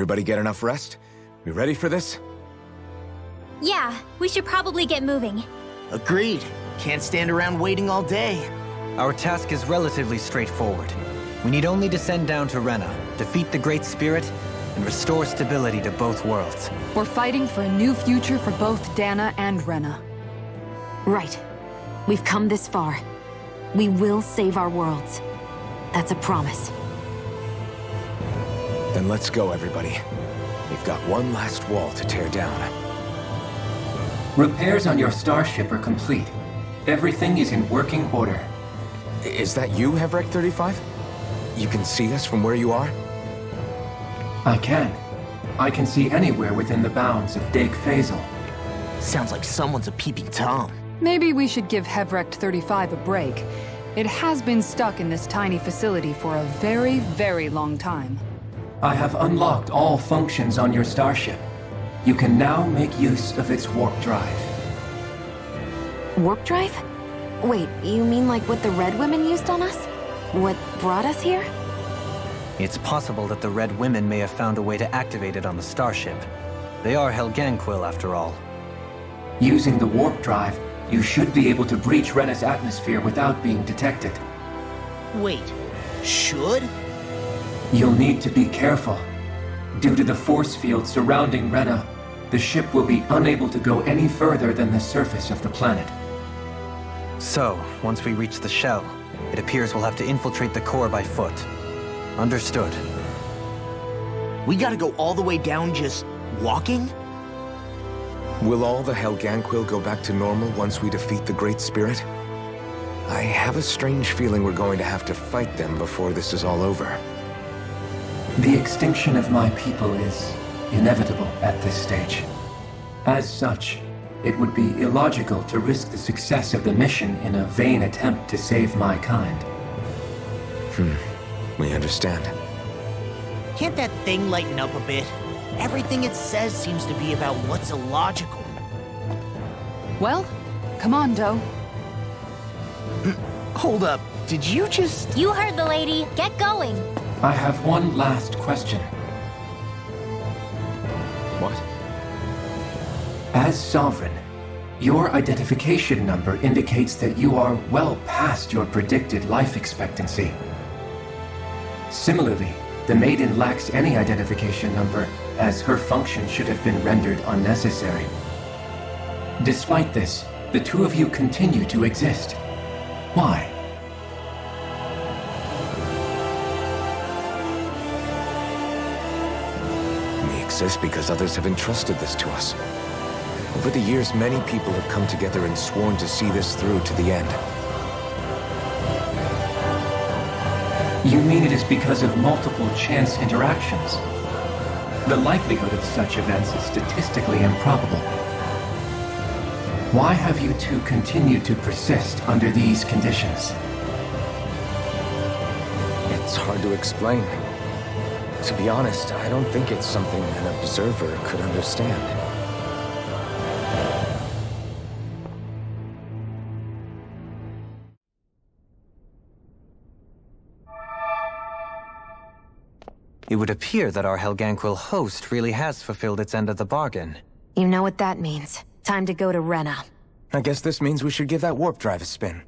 Everybody get enough rest? We ready for this? Yeah, we should probably get moving. Agreed. Can't stand around waiting all day. Our task is relatively straightforward. We need only descend down to Rena, defeat the Great Spirit, and restore stability to both worlds. We're fighting for a new future for both Dana and Rena. Right. We've come this far. We will save our worlds. That's a promise. Then let's go, everybody. We've got one last wall to tear down. Repairs on your starship are complete. Everything is in working order. Is that you, Hevrek 35? You can see us from where you are? I can. I can see anywhere within the bounds of Dake Phasal. Sounds like someone's a peeping Tom. Maybe we should give Hevrect 35 a break. It has been stuck in this tiny facility for a very, very long time. I have unlocked all functions on your starship. You can now make use of its warp drive. Warp drive? Wait, you mean like what the Red Women used on us? What brought us here? It's possible that the Red Women may have found a way to activate it on the starship. They are Helganquil, after all. Using the warp drive, you should be able to breach Rena's atmosphere without being detected. Wait, should? You'll need to be careful. Due to the force field surrounding Rena, the ship will be unable to go any further than the surface of the planet. So, once we reach the shell, it appears we'll have to infiltrate the core by foot. Understood. We gotta go all the way down just walking? Will all the Helganquil go back to normal once we defeat the Great Spirit? I have a strange feeling we're going to have to fight them before this is all over. The extinction of my people is inevitable at this stage. As such, it would be illogical to risk the success of the mission in a vain attempt to save my kind. We understand. Can't that thing lighten up a bit? Everything it says seems to be about what's illogical. Well, come on, Doe. Hold up, did you just... You heard the lady. Get going. I have one last question. What? As Sovereign, your identification number indicates that you are well past your predicted life expectancy. Similarly, the Maiden lacks any identification number, as her function should have been rendered unnecessary. Despite this, the two of you continue to exist. Why? We exist because others have entrusted this to us. Over the years, many people have come together and sworn to see this through to the end. You mean it is because of multiple chance interactions? The likelihood of such events is statistically improbable. Why have you two continued to persist under these conditions? It's hard to explain. To be honest, I don't think it's something an observer could understand. It would appear that our Helganquil host really has fulfilled its end of the bargain. You know what that means. Time to go to Rena. I guess this means we should give that warp drive a spin.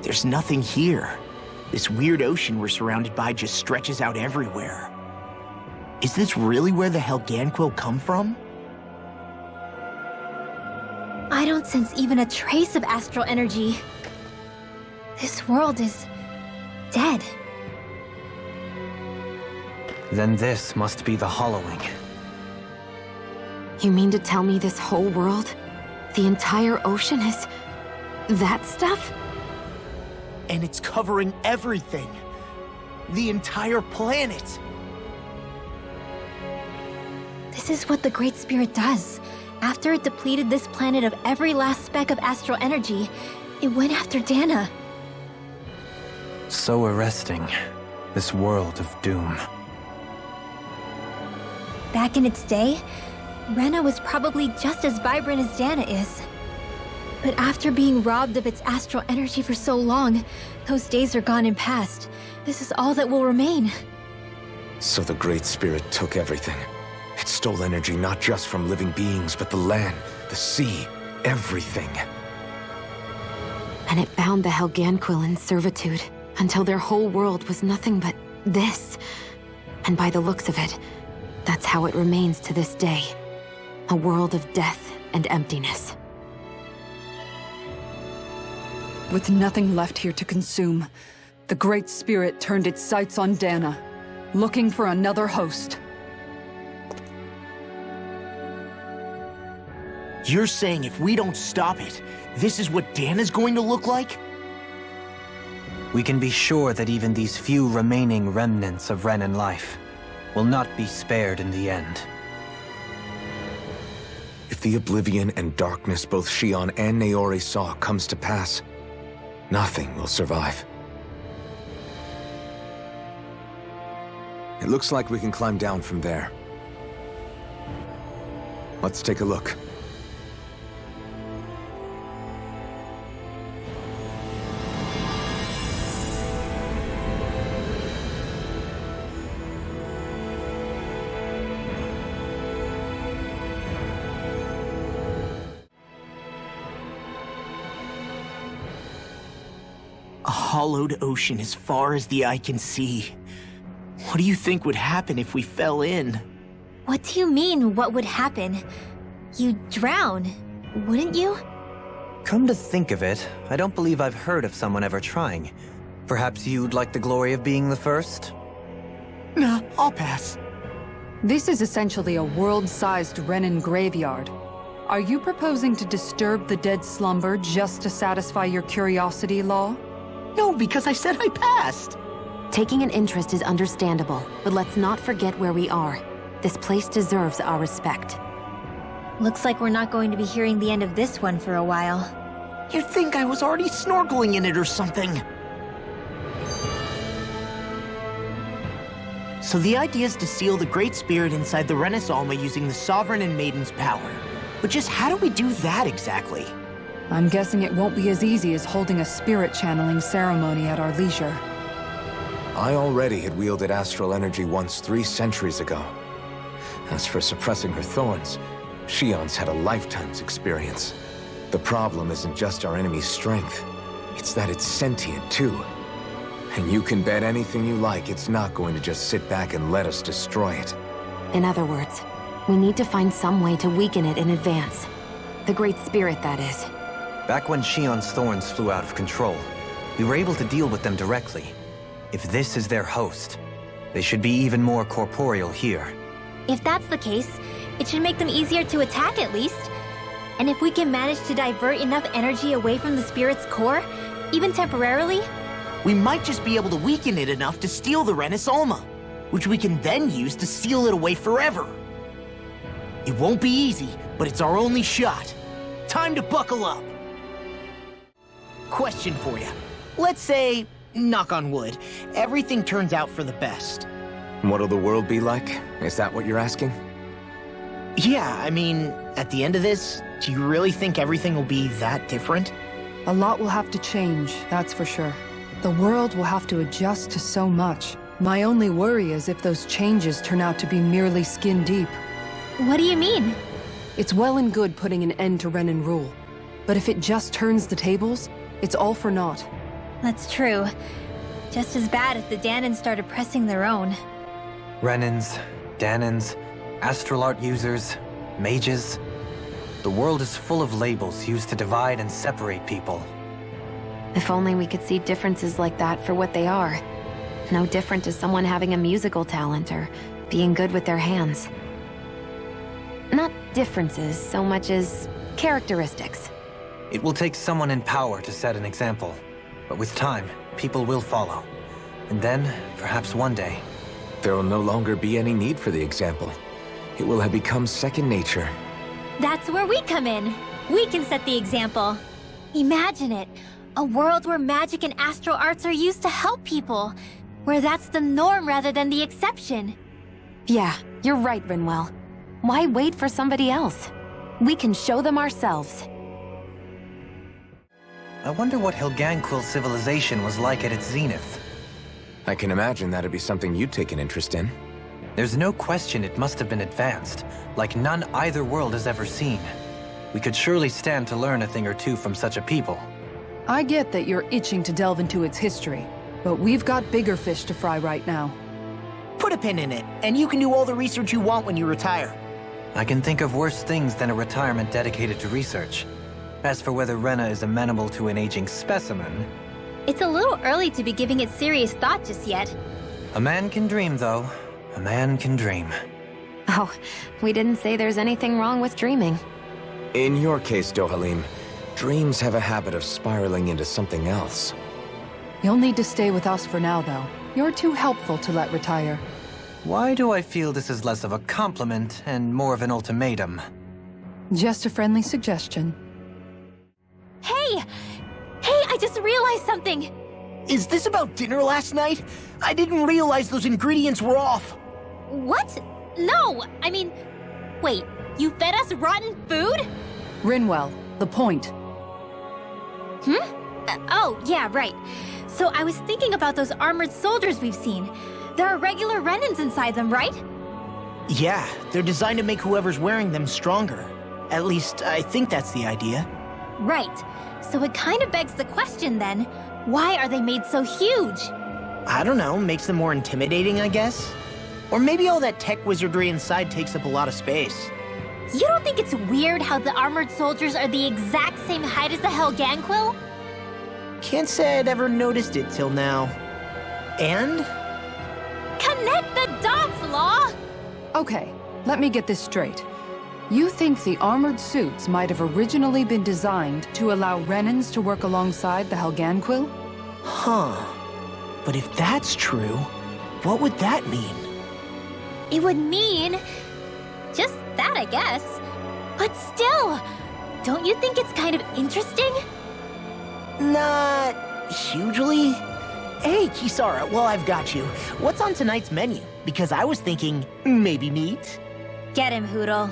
There's nothing here. This weird ocean we're surrounded by just stretches out everywhere. Is this really where the Helganquil come from? I don't sense even a trace of astral energy. This world is dead. Then this must be the hollowing. You mean to tell me this whole world, the entire ocean is that stuff? And it's covering everything. The entire planet. This is what the Great Spirit does. After it depleted this planet of every last speck of astral energy, it went after Dana. So arresting. This world of doom. Back in its day, Rena was probably just as vibrant as Dana is. But after being robbed of its astral energy for so long, those days are gone and past. This is all that will remain. So the Great Spirit took everything. It stole energy not just from living beings, but the land, the sea, everything. And it bound the Helganquil in servitude until their whole world was nothing but this. And by the looks of it, that's how it remains to this day. A world of death and emptiness. With nothing left here to consume, the Great Spirit turned its sights on Dana, looking for another host. You're saying if we don't stop it, this is what Dana's going to look like? We can be sure that even these few remaining remnants of Renan life will not be spared in the end. If the oblivion and darkness both Shion and Naori saw comes to pass, nothing will survive. It looks like we can climb down from there. Let's take a look. A hollowed ocean as far as the eye can see. What do you think would happen if we fell in? What do you mean, what would happen? You'd drown, wouldn't you? Come to think of it, I don't believe I've heard of someone ever trying. Perhaps you'd like the glory of being the first? Nah, I'll pass. This is essentially a world-sized Renan graveyard. Are you proposing to disturb the dead slumber just to satisfy your curiosity, Law? No, because I said I passed. Taking an interest is understandable, but let's not forget where we are. This place deserves our respect. Looks like we're not going to be hearing the end of this one for a while. You'd think I was already snorkeling in it or something. So the idea is to seal the Great Spirit inside the Renaissance using the Sovereign and Maiden's power. But just how do we do that exactly? I'm guessing it won't be as easy as holding a spirit channeling ceremony at our leisure. I already had wielded astral energy once 3 centuries ago. As for suppressing her thorns, Shion's had a lifetime's experience. The problem isn't just our enemy's strength. It's that it's sentient, too. And you can bet anything you like it's not going to just sit back and let us destroy it. In other words, we need to find some way to weaken it in advance. The Great Spirit, that is. Back when Shion's thorns flew out of control, we were able to deal with them directly. If this is their host, they should be even more corporeal here. If that's the case, it should make them easier to attack at least. And if we can manage to divert enough energy away from the spirit's core, even temporarily, We might just be able to weaken it enough to steal the Renaissance, which we can then use to seal it away forever. It won't be easy, but it's our only shot. Time to buckle up. Question for you. Let's say, knock on wood, everything turns out for the best. What'll the world be like? Is that what you're asking? Yeah, I mean, at the end of this, do you really think everything will be that different? A lot will have to change, that's for sure. The world will have to adjust to so much. My only worry is if those changes turn out to be merely skin deep. what do you mean? It's well and good putting an end to Renan rule, but if it just turns the tables, it's all for naught. That's true. Just as bad if the Danans started pressing their own. Renans, Danans, astral art users, mages. The world is full of labels used to divide and separate people. If only we could see differences like that for what they are. No different to someone having a musical talent or being good with their hands. Not differences so much as characteristics. It will take someone in power to set an example. But with time, people will follow. And then, perhaps one day... There will no longer be any need for the example. It will have become second nature. That's where we come in. We can set the example. Imagine it. A world where magic and astral arts are used to help people. Where that's the norm rather than the exception. Yeah, you're right, Rinwell. Why wait for somebody else? We can show them ourselves. I wonder what Helganquil civilization was like at its zenith. I can imagine that'd be something you'd take an interest in. There's no question it must have been advanced, like none either world has ever seen. We could surely stand to learn a thing or two from such a people. I get that you're itching to delve into its history, but we've got bigger fish to fry right now. Put a pin in it, and you can do all the research you want when you retire. I can think of worse things than a retirement dedicated to research. As for whether Rena is amenable to an aging specimen... It's a little early to be giving it serious thought just yet. A man can dream, though. A man can dream. Oh, we didn't say there's anything wrong with dreaming. In your case, Dohalim, dreams have a habit of spiraling into something else. You'll need to stay with us for now, though. You're too helpful to let retire. Why do I feel this is less of a compliment and more of an ultimatum? Just a friendly suggestion. Hey! Hey, I just realized something! Is this about dinner last night? I didn't realize those ingredients were off. What? No, I mean... Wait, you fed us rotten food? Rinwell, the point. Oh, yeah, right. So I was thinking about those armored soldiers we've seen. There are regular Renans inside them, right? Yeah, they're designed to make whoever's wearing them stronger. At least, I think that's the idea. Right. So it kind of begs the question then, why are they made so huge? I don't know, makes them more intimidating, I guess? Or maybe all that tech wizardry inside takes up a lot of space. You don't think it's weird how the armored soldiers are the exact same height as the Helganquil? Can't say I'd ever noticed it till now. And? Connect the dots, Law! Okay, let me get this straight. You think the armored suits might have originally been designed to allow Renans to work alongside the Helganquil? Huh. But if that's true, what would that mean? It would mean... just that, I guess. But still, don't you think it's kind of interesting? Not hugely. Hey, Kisara, while I've got you, what's on tonight's menu? Because I was thinking, maybe meat? Get him, Hootle.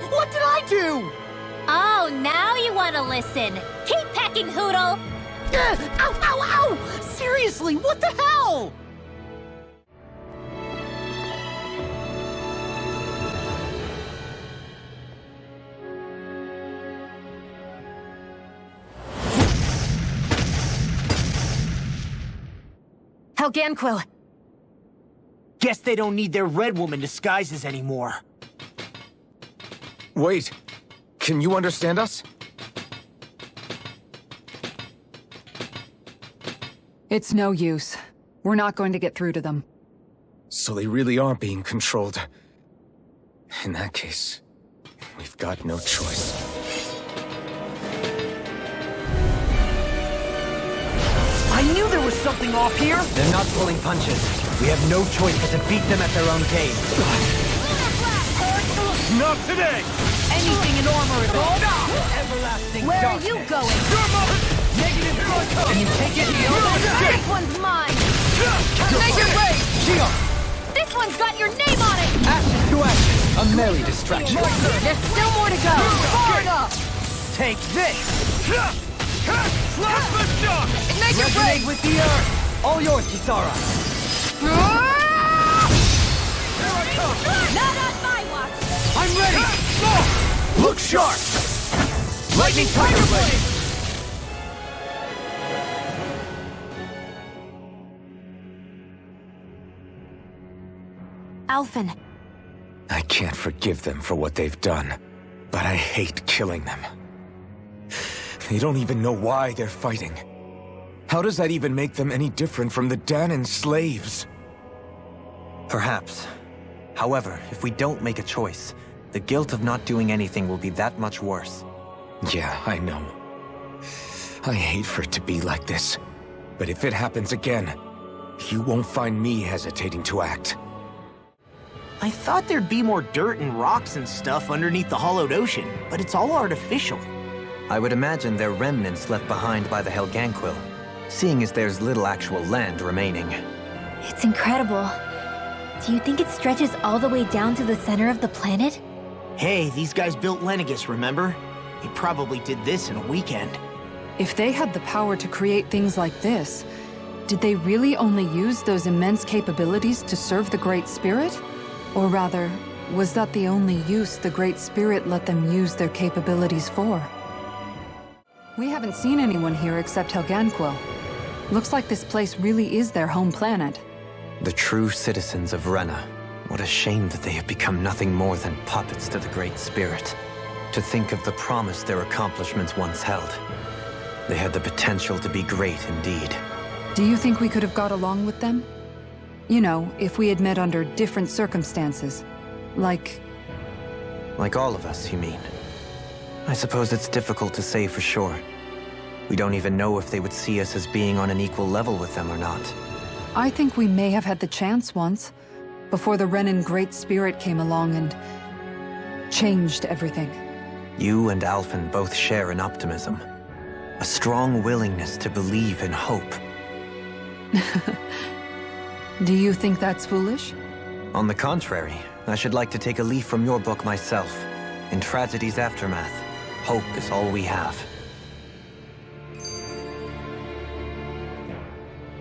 What did I do? Oh, now you want to listen. Keep pecking, Hootle! Ow! Seriously, what the hell? Helganquil! Guess they don't need their Red Woman disguises anymore. Wait, can you understand us? It's no use. We're not going to get through to them. So they really are being controlled. In that case, we've got no choice. I knew there was something off here! They're not pulling punches. We have no choice but to beat them at their own game. Not today! Anything in armor is all Everlasting Where are darkness. you going? Negative. Can you take it? This one's mine! Make it way! Shield! This one's got your name on it! Ashes to ashes. A merry distraction. There's still more to go! Far enough! Take this! Flash the shock! Resonate with the earth! All yours, Kisara. Not on my watch! I'm ready! Look sharp! Lightning Tiger Blade! Alphen. I can't forgive them for what they've done, but I hate killing them. They don't even know why they're fighting. How does that even make them any different from the Danon slaves? Perhaps. However, if we don't make a choice, the guilt of not doing anything will be that much worse. Yeah, I know. I hate for it to be like this. But if it happens again, you won't find me hesitating to act. I thought there'd be more dirt and rocks and stuff underneath the hollowed ocean, but it's all artificial. I would imagine they're remnants left behind by the Helganquil, seeing as there's little actual land remaining. It's incredible. Do you think it stretches all the way down to the center of the planet? Hey, these guys built Lenegis, remember? They probably did this in a weekend. If they had the power to create things like this, did they really only use those immense capabilities to serve the Great Spirit? Or rather, was that the only use the Great Spirit let them use their capabilities for? We haven't seen anyone here except Helganquil. Looks like this place really is their home planet. The true citizens of Rena. What a shame that they have become nothing more than puppets to the Great Spirit. To think of the promise their accomplishments once held. They had the potential to be great indeed. Do you think we could have got along with them? You know, if we had met under different circumstances. Like all of us, you mean? I suppose it's difficult to say for sure. We don't even know if they would see us as being on an equal level with them or not. I think we may have had the chance once, before the Renan Great Spirit came along and changed everything. You and Alphen both share an optimism. A strong willingness to believe in hope. Do you think that's foolish? On the contrary, I should like to take a leaf from your book myself. In tragedy's aftermath, hope is all we have.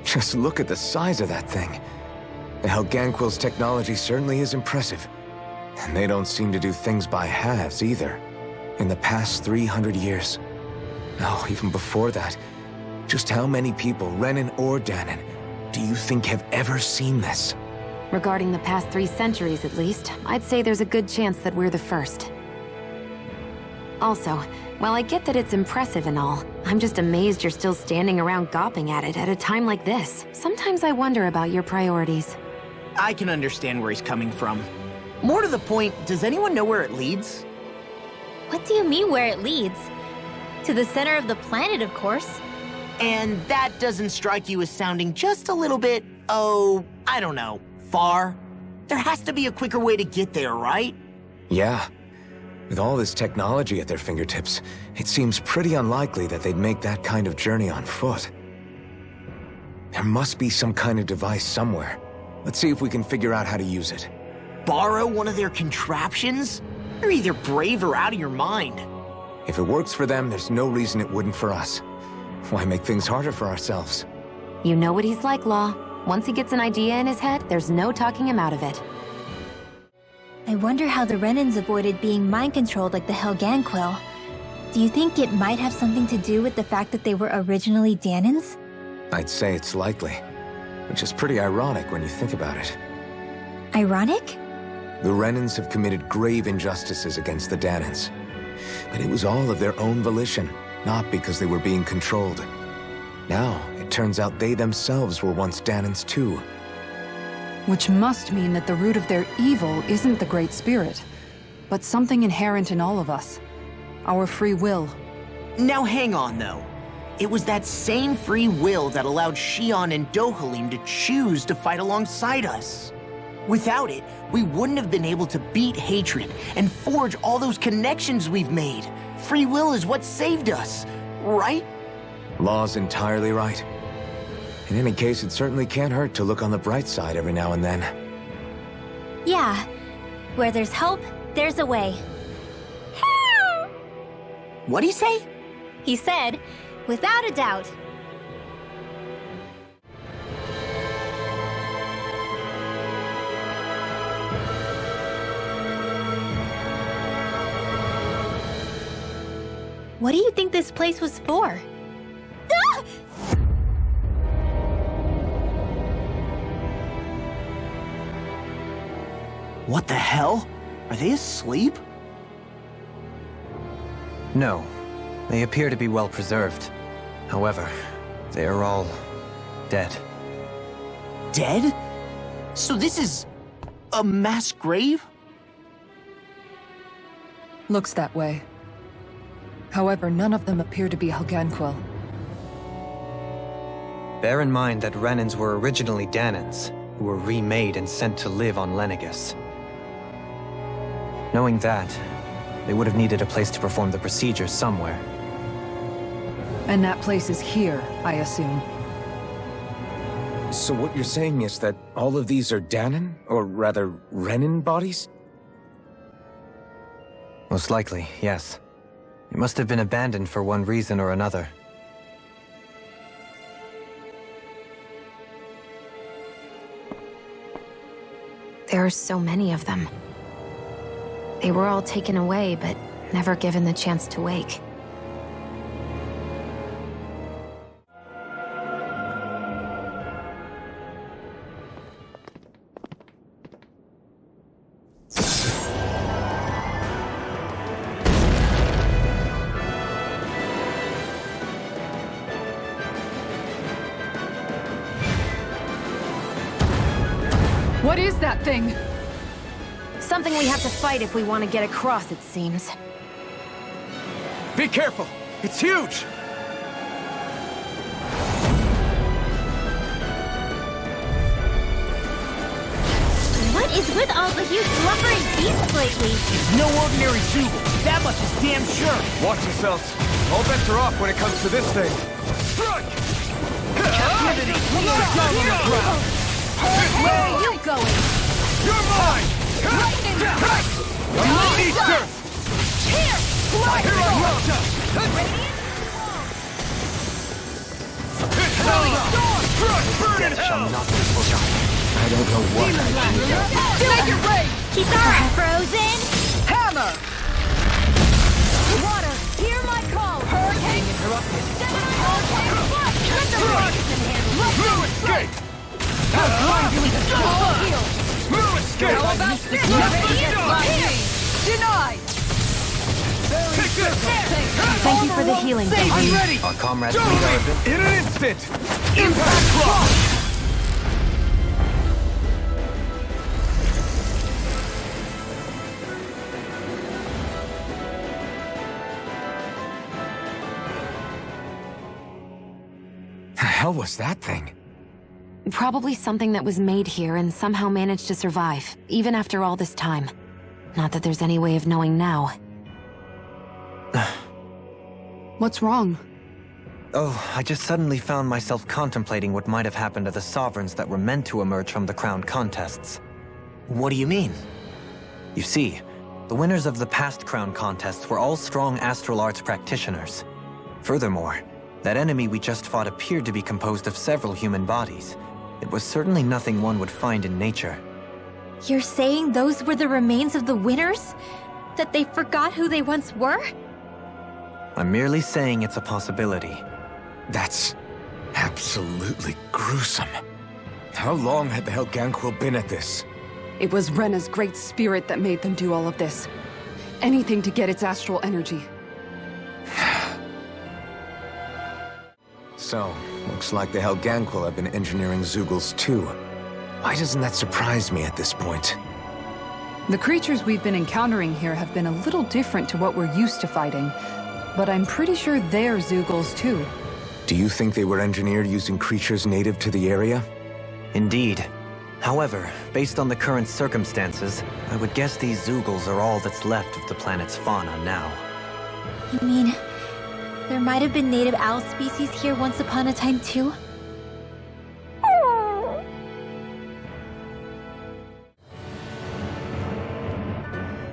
Just look at the size of that thing. The Helganquil's technology certainly is impressive. And they don't seem to do things by halves either. In the past 300 years. No, even before that. Just how many people, Renan or Danon, do you think have ever seen this? Regarding the past 3 centuries at least, I'd say there's a good chance that we're the first. Also, while I get that it's impressive and all, I'm just amazed you're still standing around gawping at it at a time like this. Sometimes I wonder about your priorities. I can understand where he's coming from. More to the point, does anyone know where it leads? What do you mean where it leads? To the center of the planet, of course. And that doesn't strike you as sounding just a little bit, oh, I don't know, far? There has to be a quicker way to get there, right? Yeah. With all this technology at their fingertips, it seems pretty unlikely that they'd make that kind of journey on foot. There must be some kind of device somewhere. Let's see if we can figure out how to use it. Borrow one of their contraptions? You're either brave or out of your mind. If it works for them, there's no reason it wouldn't for us. Why make things harder for ourselves? You know what he's like, Law. Once he gets an idea in his head, there's no talking him out of it. I wonder how the Renans avoided being mind-controlled like the Helganquil. Do you think it might have something to do with the fact that they were originally Danons? I'd say it's likely. Which is pretty ironic when you think about it. Ironic? The Renans have committed grave injustices against the Danons. But it was all of their own volition, not because they were being controlled. Now, it turns out they themselves were once Danons too. Which must mean that the root of their evil isn't the Great Spirit, but something inherent in all of us. Our free will. Now hang on, though. It was that same free will that allowed Xion and Dohalim to choose to fight alongside us. Without it, we wouldn't have been able to beat hatred and forge all those connections we've made. Free will is what saved us, right? Law's entirely right. In any case, it certainly can't hurt to look on the bright side every now and then. Yeah. Where there's hope, there's a way. What'd he say? He said, without a doubt. What do you think this place was for? Ah! What the hell? Are they asleep? No. They appear to be well preserved. However, they are all dead. Dead? So this is a mass grave? Looks that way. However, none of them appear to be Helganquil. Bear in mind that Renans were originally Danans, who were remade and sent to live on Lenegus. Knowing that, they would have needed a place to perform the procedures somewhere. And that place is here, I assume. So what you're saying is that all of these are Danan, or rather, Renan bodies? Most likely, yes. It must have been abandoned for one reason or another. There are so many of them. They were all taken away, but never given the chance to wake. What is that thing? Something we have to fight if we want to get across, it seems. Be careful! It's huge! What is with all the huge lumbering beasts lately? It's no ordinary Zoogle. That much is damn sure. Watch yourselves. All bets are off when it comes to this thing. Strike! Captivity! Down on the ground! Where are you going? You're mine! Lightning! I'm Easter! Here! Here I come! Burn in hell! Shall not be forgotten. I don't know what I should do. Make it rain! Kisara, frozen! Hammer! Water, hear my call! Hurricane! Interrupted. Hurricane! Blue escape! Blue escape! How about this? Denied! Take this! Thank you for the healing, I'm Daisy. ready! Our comrades lead our ability. In an instant! Impact block! The hell was that thing? Probably something that was made here and somehow managed to survive, even after all this time. Not that there's any way of knowing now. What's wrong? Oh, I just suddenly found myself contemplating what might have happened to the sovereigns that were meant to emerge from the crown contests. What do you mean? You see, the winners of the past crown contests were all strong astral arts practitioners. Furthermore, that enemy we just fought appeared to be composed of several human bodies. It was certainly nothing one would find in nature. You're saying those were the remains of the winners? That they forgot who they once were? I'm merely saying it's a possibility. That's absolutely gruesome. How long had the Helganquil been at this? It was Rena's great spirit that made them do all of this. Anything to get its astral energy. So, looks like the Helganquil have been engineering Zoogles too. Why doesn't that surprise me at this point? The creatures we've been encountering here have been a little different to what we're used to fighting, but I'm pretty sure they're Zoogles too. Do you think they were engineered using creatures native to the area? Indeed. However, based on the current circumstances, I would guess these Zoogles are all that's left of the planet's fauna now. You mean, there might have been native owl species here once upon a time too?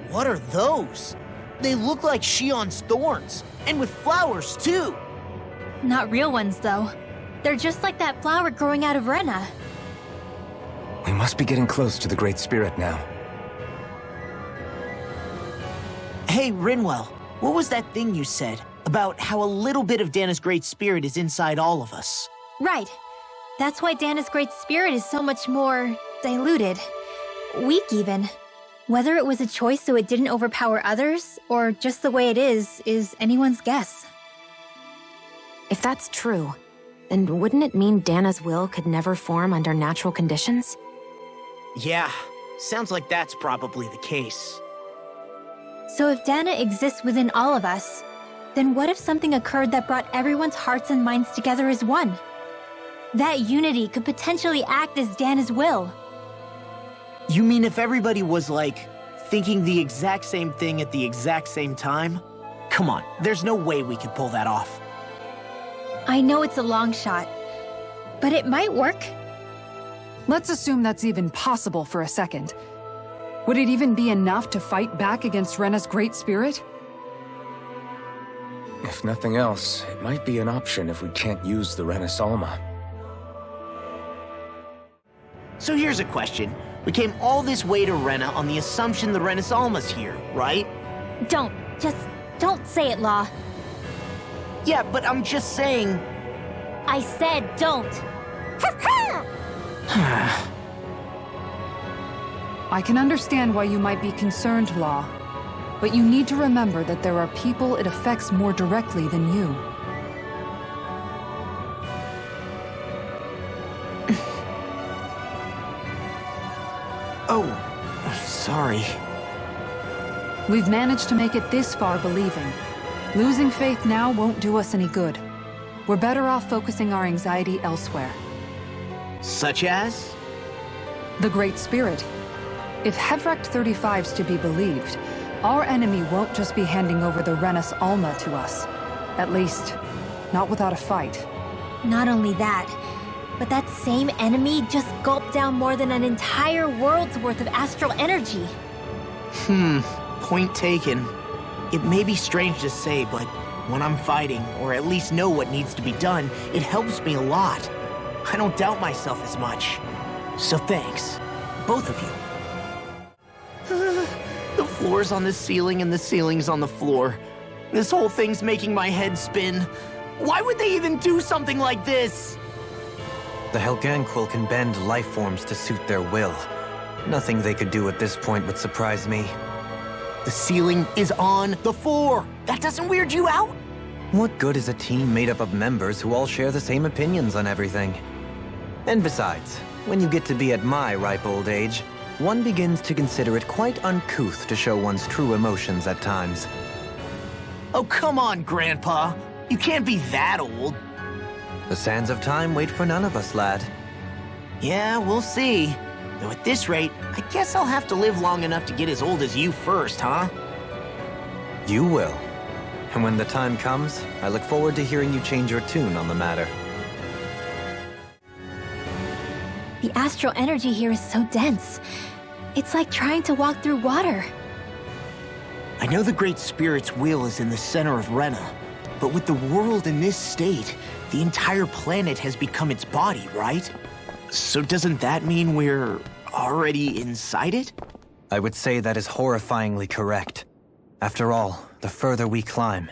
What are those? They look like Shion's thorns, and with flowers too. Not real ones, though. They're just like that flower growing out of Rena. We must be getting close to the Great Spirit now. Hey, Rinwell, what was that thing you said about how a little bit of Dana's Great Spirit is inside all of us? Right. That's why Dana's Great Spirit is so much more diluted. Weak, even. Whether it was a choice so it didn't overpower others, or just the way it is anyone's guess. If that's true, then wouldn't it mean Dana's will could never form under natural conditions? Yeah, sounds like that's probably the case. So if Dana exists within all of us, then what if something occurred that brought everyone's hearts and minds together as one? That unity could potentially act as Dana's will. You mean if everybody was, like, thinking the exact same thing at the exact same time? Come on, there's no way we could pull that off. I know it's a long shot, but it might work. Let's assume that's even possible for a second. Would it even be enough to fight back against Rena's great spirit? If nothing else, it might be an option if we can't use the Renis Alma. So here's a question. We came all this way to Rena on the assumption the Renis Alma's here, right? Don't say it, Law. Yeah, but I'm just saying... I said don't. I can understand why you might be concerned, Law. But you need to remember that there are people it affects more directly than you. Oh, sorry. We've managed to make it this far believing. Losing faith now won't do us any good. We're better off focusing our anxiety elsewhere. Such as? The Great Spirit. If Hevrect 35's to be believed, our enemy won't just be handing over the Renis Alma to us. At least, not without a fight. Not only that, but that same enemy just gulped down more than an entire world's worth of astral energy. Point taken. It may be strange to say, but when I'm fighting, or at least know what needs to be done, it helps me a lot. I don't doubt myself as much. So thanks, both of you. The floor's on the ceiling and the ceiling's on the floor. This whole thing's making my head spin. Why would they even do something like this? The Helganquil can bend life forms to suit their will. Nothing they could do at this point would surprise me. The ceiling is on the floor. That doesn't weird you out? What good is a team made up of members who all share the same opinions on everything? And besides, when you get to be at my ripe old age, one begins to consider it quite uncouth to show one's true emotions at times. Oh, come on, Grandpa. You can't be that old. The sands of time wait for none of us, lad. Yeah, we'll see. Though at this rate, I guess I'll have to live long enough to get as old as you first, huh? You will. And when the time comes, I look forward to hearing you change your tune on the matter. The astral energy here is so dense. It's like trying to walk through water. I know the Great Spirit's will is in the center of Rena, but with the world in this state, the entire planet has become its body, right? So doesn't that mean we're already inside it? I would say that is horrifyingly correct. After all, the further we climb,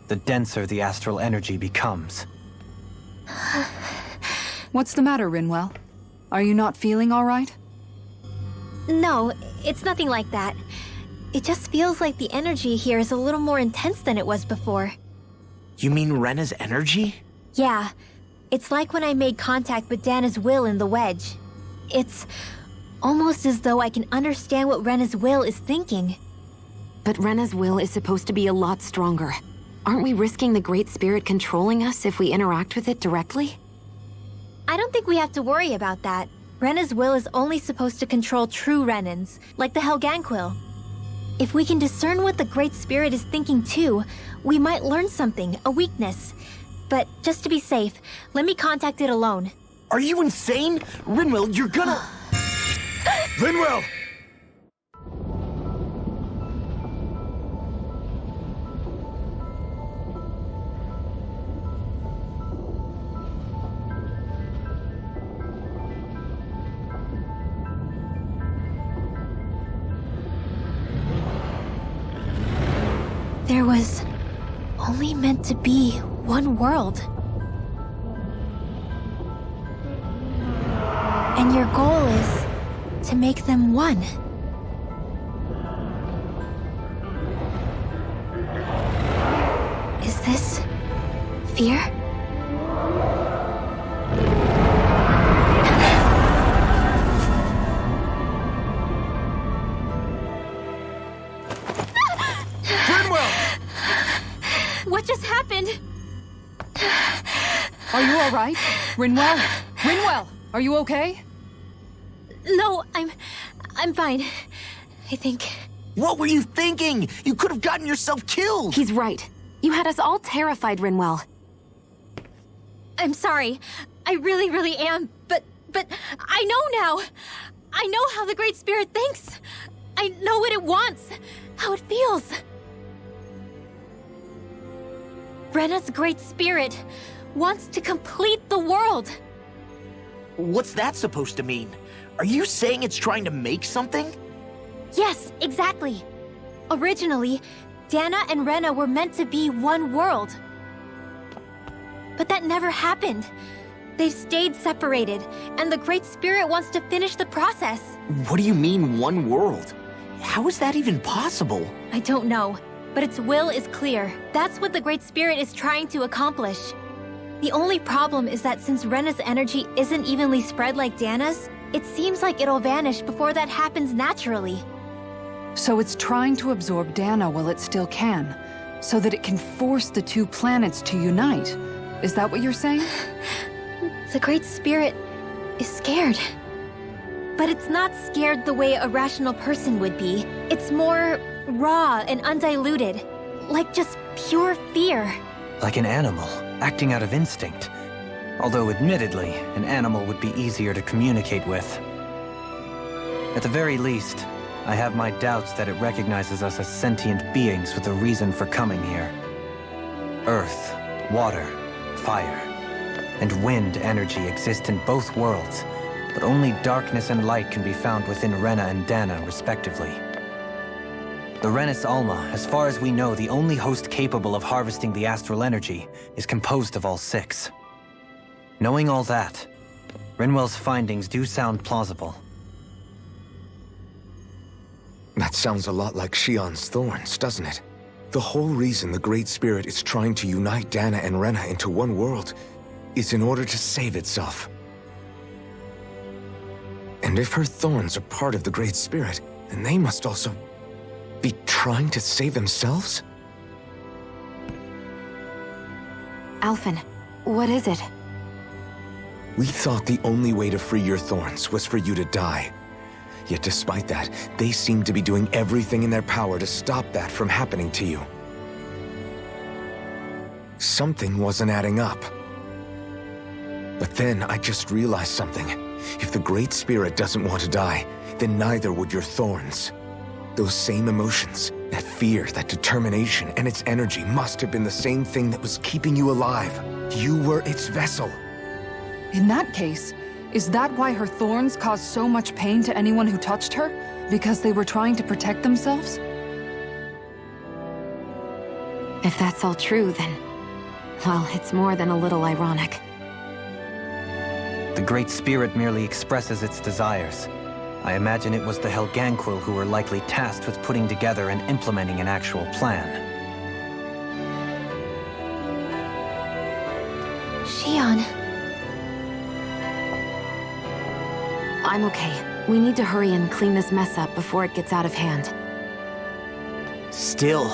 the denser the astral energy becomes. What's the matter, Rinwell? Are you not feeling all right? No, it's nothing like that. It just feels like the energy here is a little more intense than it was before. You mean Rena's energy? Yeah, it's like when I made contact with Dana's will in the wedge. It's almost as though I can understand what Rena's will is thinking. But Rena's will is supposed to be a lot stronger. Aren't we risking the Great Spirit controlling us if we interact with it directly? I don't think we have to worry about that. Rena's will is only supposed to control true Renans, like the Helganquil. If we can discern what the Great Spirit is thinking too, we might learn something, a weakness. But just to be safe, let me contact it alone. Are you insane? Rinwell, you're gonna... Rinwell! There was only meant to be one world. And your goal is to make them one. Is this fear? Rinwell? Rinwell, are you okay? No, I'm fine. I think. What were you thinking? You could have gotten yourself killed! He's right. You had us all terrified, Rinwell. I'm sorry. I really, really am. But I know now. I know how the Great Spirit thinks. I know what it wants, how it feels. Rena's Great Spirit wants to complete the world. What's that supposed to mean? Are you saying it's trying to make something? Yes, exactly. Originally, Dana and Rena were meant to be one world. But that never happened. They've stayed separated, and the Great Spirit wants to finish the process. What do you mean, one world? How is that even possible? I don't know, but its will is clear. That's what the Great Spirit is trying to accomplish. The only problem is that since Rena's energy isn't evenly spread like Dana's, it seems like it'll vanish before that happens naturally. So it's trying to absorb Dana while it still can, so that it can force the two planets to unite. Is that what you're saying? The Great Spirit is scared. But it's not scared the way a rational person would be. It's more raw and undiluted, like just pure fear. Like an animal, acting out of instinct. Although admittedly, an animal would be easier to communicate with. At the very least, I have my doubts that it recognizes us as sentient beings with a reason for coming here. Earth, water, fire, and wind energy exist in both worlds, but only darkness and light can be found within Rena and Dana, respectively. The Renis Alma, as far as we know, the only host capable of harvesting the astral energy, is composed of all six. Knowing all that, Rinwell's findings do sound plausible. That sounds a lot like Shion's thorns, doesn't it? The whole reason the Great Spirit is trying to unite Dana and Rena into one world is in order to save itself. And if her thorns are part of the Great Spirit, then they must also be trying to save themselves? Alphen, what is it? We thought the only way to free your thorns was for you to die. Yet despite that, they seem to be doing everything in their power to stop that from happening to you. Something wasn't adding up. But then I just realized something. If the Great Spirit doesn't want to die, then neither would your thorns. Those same emotions, that fear, that determination, and its energy must have been the same thing that was keeping you alive. You were its vessel. In that case, is that why her thorns caused so much pain to anyone who touched her? Because they were trying to protect themselves? If that's all true, then... well, it's more than a little ironic. The Great Spirit merely expresses its desires. I imagine it was the Helganquil who were likely tasked with putting together and implementing an actual plan. Shion. I'm okay. We need to hurry and clean this mess up before it gets out of hand. Still,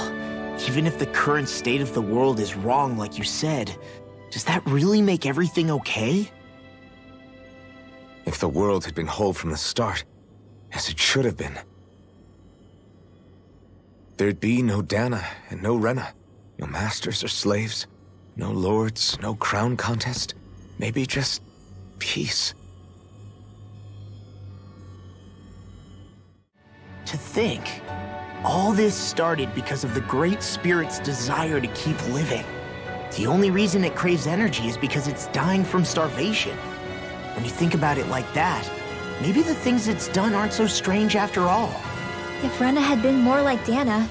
even if the current state of the world is wrong like you said, does that really make everything okay? If the world had been whole from the start, as it should have been, there'd be no Dana and no Rena, no masters or slaves, no lords, no crown contest, maybe just peace. To think, all this started because of the Great Spirit's desire to keep living. The only reason it craves energy is because it's dying from starvation. When you think about it like that, maybe the things it's done aren't so strange after all. If Rena had been more like Dana,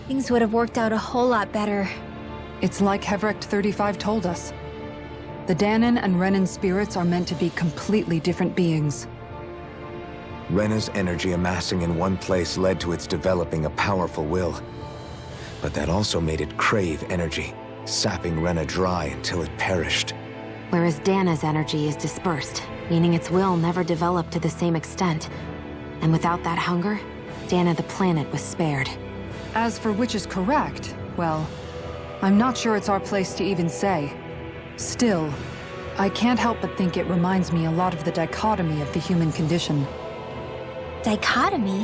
things would have worked out a whole lot better. It's like Hevrecht 35 told us. The Danan and Renan spirits are meant to be completely different beings. Rena's energy amassing in one place led to its developing a powerful will. But that also made it crave energy, sapping Rena dry until it perished. Whereas Dana's energy is dispersed, meaning its will never developed to the same extent. And without that hunger, Dana the planet was spared. As for which is correct, well, I'm not sure it's our place to even say. Still, I can't help but think it reminds me a lot of the dichotomy of the human condition. Dichotomy?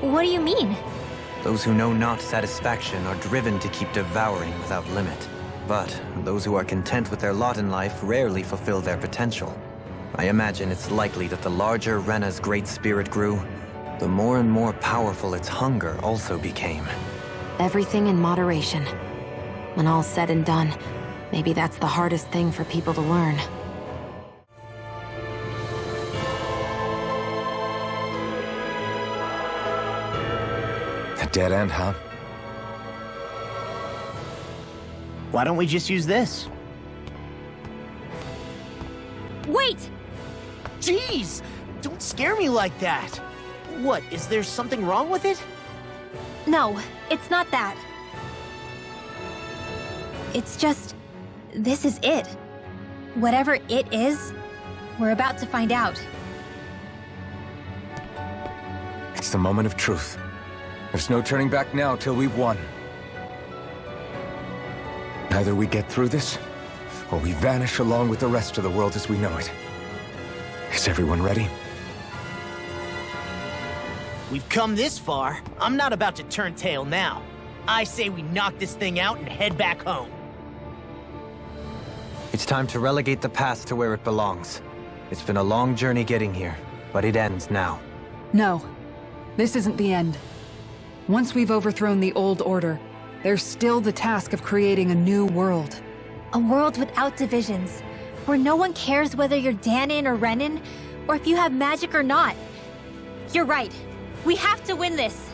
What do you mean? Those who know not satisfaction are driven to keep devouring without limit. But those who are content with their lot in life rarely fulfill their potential. I imagine it's likely that the larger Rena's great spirit grew, the more and more powerful its hunger also became. Everything in moderation. When all's said and done, maybe that's the hardest thing for people to learn. A dead end, huh? Why don't we just use this? Wait! Jeez! Don't scare me like that! What, is there something wrong with it? No, it's not that. It's just... this is it. Whatever it is, we're about to find out. It's the moment of truth. There's no turning back now till we've won. Either we get through this, or we vanish along with the rest of the world as we know it. Is everyone ready? We've come this far. I'm not about to turn tail now. I say we knock this thing out and head back home. It's time to relegate the past to where it belongs. It's been a long journey getting here, but it ends now. No, this isn't the end. Once we've overthrown the old order, there's still the task of creating a new world. A world without divisions, where no one cares whether you're Danon or Renan, or if you have magic or not. You're right. We have to win this.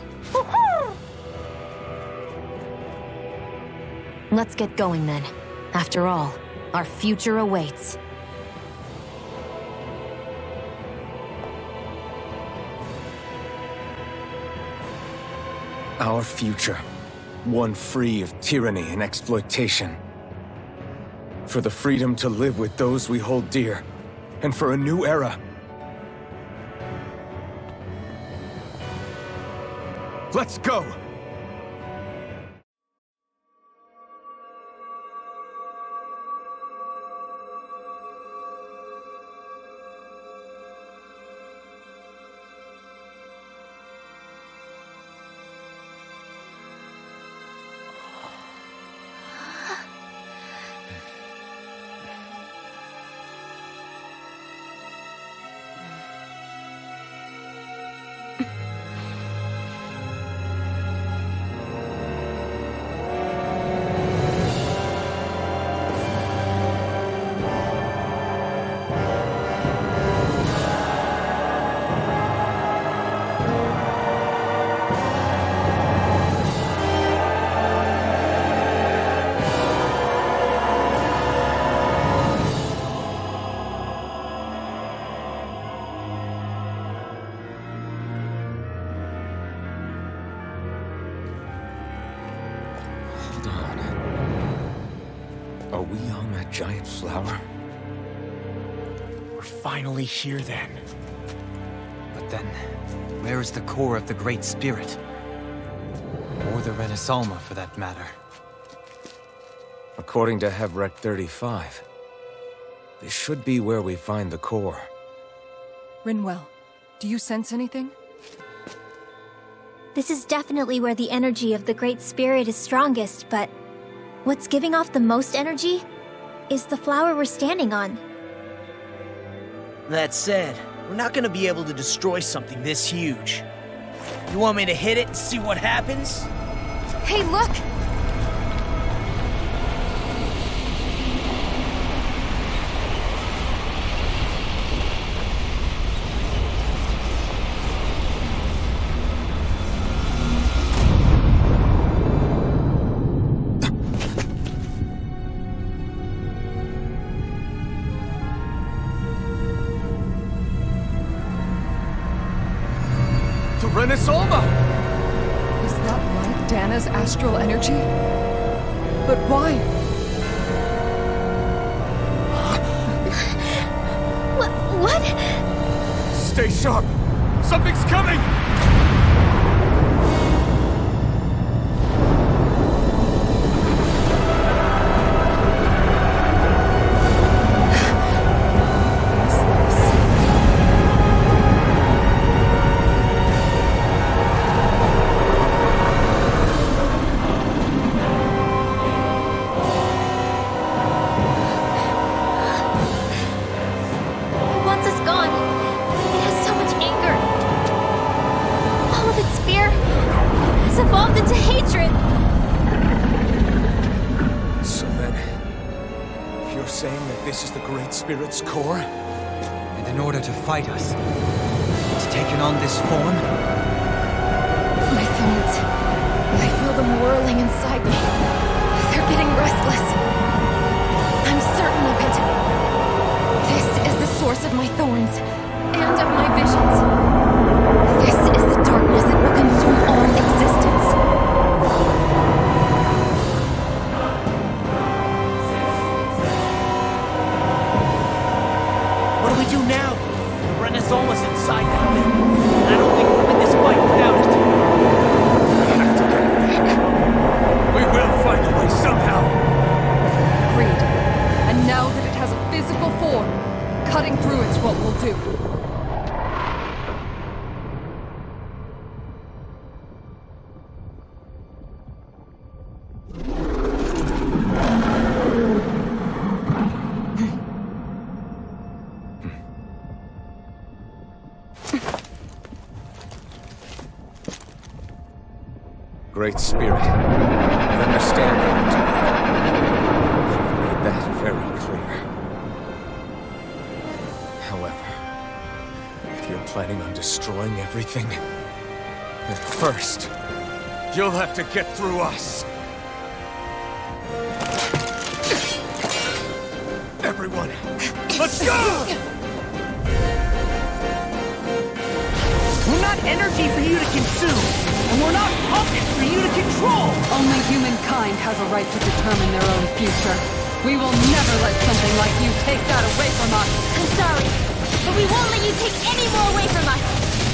Let's get going then. After all, our future awaits. Our future. One free of tyranny and exploitation. For the freedom to live with those we hold dear. And for a new era. Let's go! Are we on that giant flower? We're finally here then. But then, where is the core of the Great Spirit? Or the Renaissance, for that matter? According to Hevrek 35, this should be where we find the core. Rinwell, do you sense anything? This is definitely where the energy of the Great Spirit is strongest, but what's giving off the most energy is the flower we're standing on. That said, we're not gonna be able to destroy something this huge. You want me to hit it and see what happens? Hey, look! Renaissance! Is that like Dana's astral energy? But why? What? Stay sharp! Something's coming! this is the Great Spirit's core? And in order to fight us, it's taken on this form? My thorns. I feel them whirling inside me. They're getting restless. I'm certain of it. This is the source of my thorns, and of my visions. This is the darkness that will consume all existence. What do we do now? Renna's almost inside that thing. I don't think we'll win this fight without it. We will find a way somehow! Agreed. And now that it has a physical form, cutting through it's what we'll do. Great Spirit, I understand everything. You've made that very clear. However, if you're planning on destroying everything, then first, You'll have to get through us! Everyone, let's go! We're not energy for you to consume, and we're not puppets for you to control! Only humankind has a right to determine their own future. We will never let something like you take that away from us. I'm sorry, but we won't let you take any more away from us.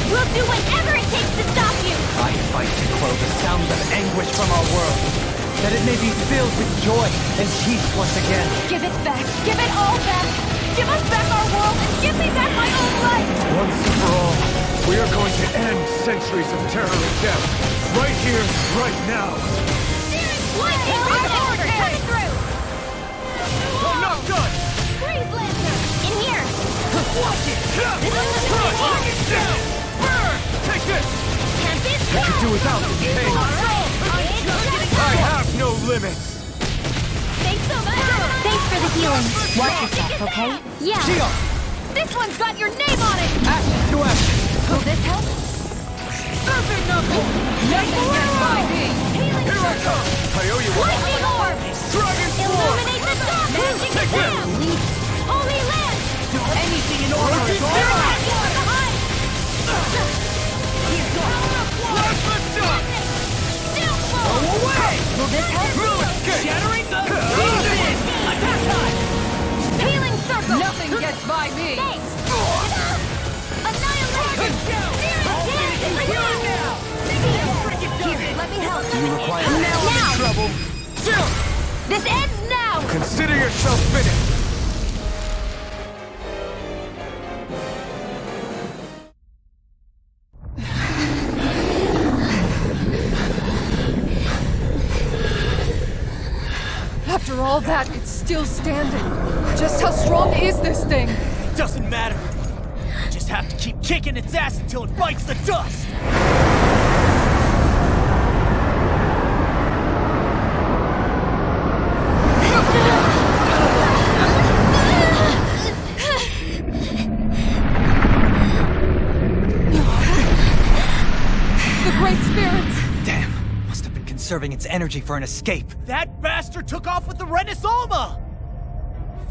We'll do whatever it takes to stop you. I fight to quell the sounds of anguish from our world, that it may be filled with joy and peace once again. Give it back. Give it all back. Give us back our world and give me back my own life. Once and for all, we are going to end centuries of terror and death. Right here, right now. Lightning, our order, coming through. I'm not done! Freeze Lancer, in here. Watch it! Lock it down! Burn! Take this! Can't this I could do without this pain. I have no limits! Thanks so much. Thanks for the healing. Watch yourself, okay? Yeah. Shield! This one's got your name on it. Action to action! Will this help? Surfing knuckle! Nothing gets by me! Healing Here I come! I owe you one! Lightning orb. Dragon Form! Illuminate the dark. Magic Take this! exam. Holy land. Do anything in order to You're not going behind. Plasma Shock! Still full. Go away! Will this help? Shattering the pieces! Attack time! Healing circle. Nothing gets by me! Thanks. Annihilation. Here, let me help. do you require Now. Trouble! Still! This ends now. Consider yourself finished! After all that, it's still standing. Just how strong is this thing? Doesn't matter. We just have to keep kicking its ass until it bites the dust! The Great Spirits! Damn, must have been conserving its energy for an escape. That bastard took off with the Renaissance!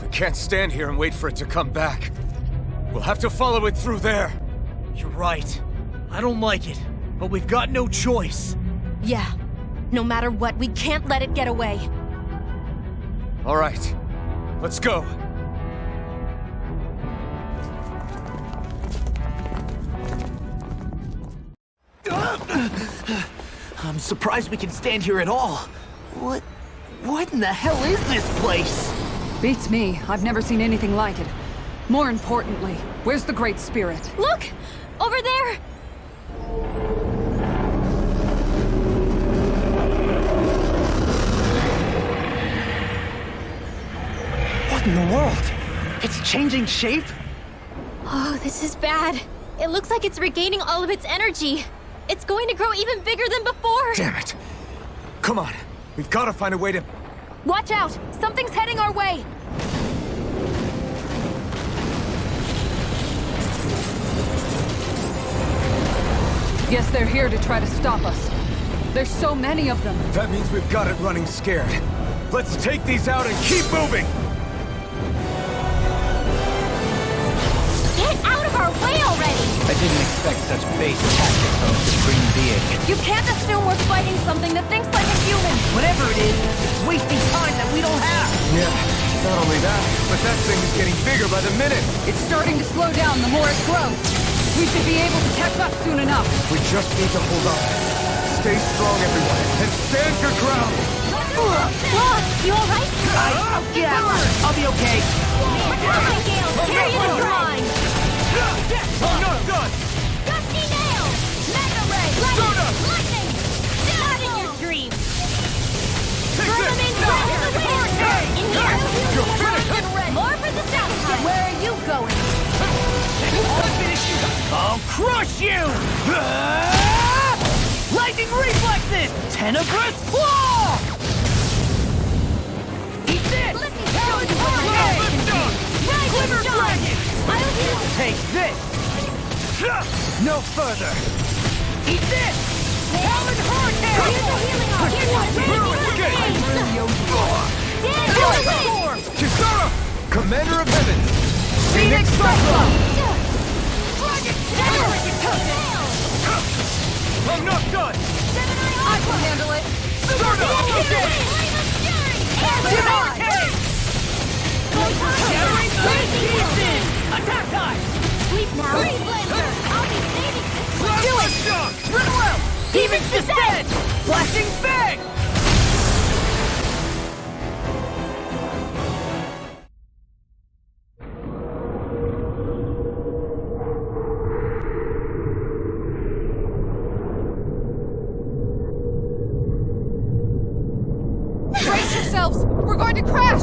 We can't stand here and wait for it to come back. We'll have to follow it through there. You're right. I don't like it, but we've got no choice. Yeah. No matter what, we can't let it get away. All right, let's go. I'm surprised we can stand here at all. What in the hell is this place? Beats me. I've never seen anything like it. More importantly, where's the Great Spirit? Look! Over there! What in the world? It's changing shape? Oh, this is bad. It looks like it's regaining all of its energy. It's going to grow even bigger than before. Damn it. Come on, we've got to find a way to... Watch out! Something's heading our way! Guess they're here to try to stop us. There's so many of them. That means we've got it running scared. Let's take these out and keep moving! Get out of our way already! I didn't expect such base tactics from a supreme being. You can't assume we're fighting something that thinks like a human! Whatever it is, it's wasting time that we don't have. Yeah, not only that, but that thing is getting bigger by the minute. It's starting to slow down the more it grows. We should be able to catch up soon enough. We just need to hold on. Stay strong, everyone, and stand your ground! Boss, you alright? Yeah, I'll be okay. Hi, Gale! Carry it in your mind! I'm not done! Dusty nail! Mega ray! Lightning! Not in your dreams! Take Burn them this! in the wind! In here! You're finished! Bronze and red! More for the south side! Where are you going? I'll finish you. I'll crush you! Lightning reflexes! Tenebrous claw! Eat this! Let me show you what my hands can do! Glimmer Rising dragon! I'll heal! Take this! No further! Eat this! Talon hurricane! Here's the healing arm! Here's Brilliant! Kisara! Commander of Heaven! Phoenix Cyclone! I'm not done! I can handle it. Attack time! Sleep now! Free Blazer! I'll be saving this! Do it! Run well! Demon's Descent! Flashing Fang! Brace yourselves! We're going to crash!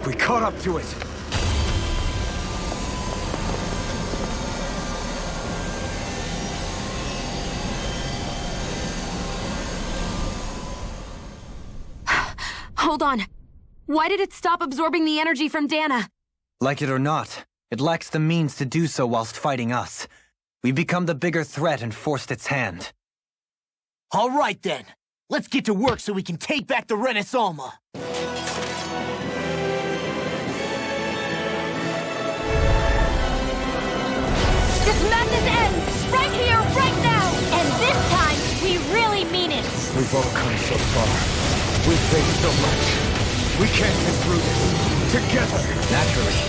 We caught up to it! Hold on. Why did it stop absorbing the energy from Dana? Like it or not, it lacks the means to do so whilst fighting us. We've become the bigger threat and forced its hand. All right then. Let's get to work so we can take back the Renaissance. This madness ends! Right here, right now! And this time, we really mean it! We've all come so far. We've faced so much. We can't get through this. Together! Naturally,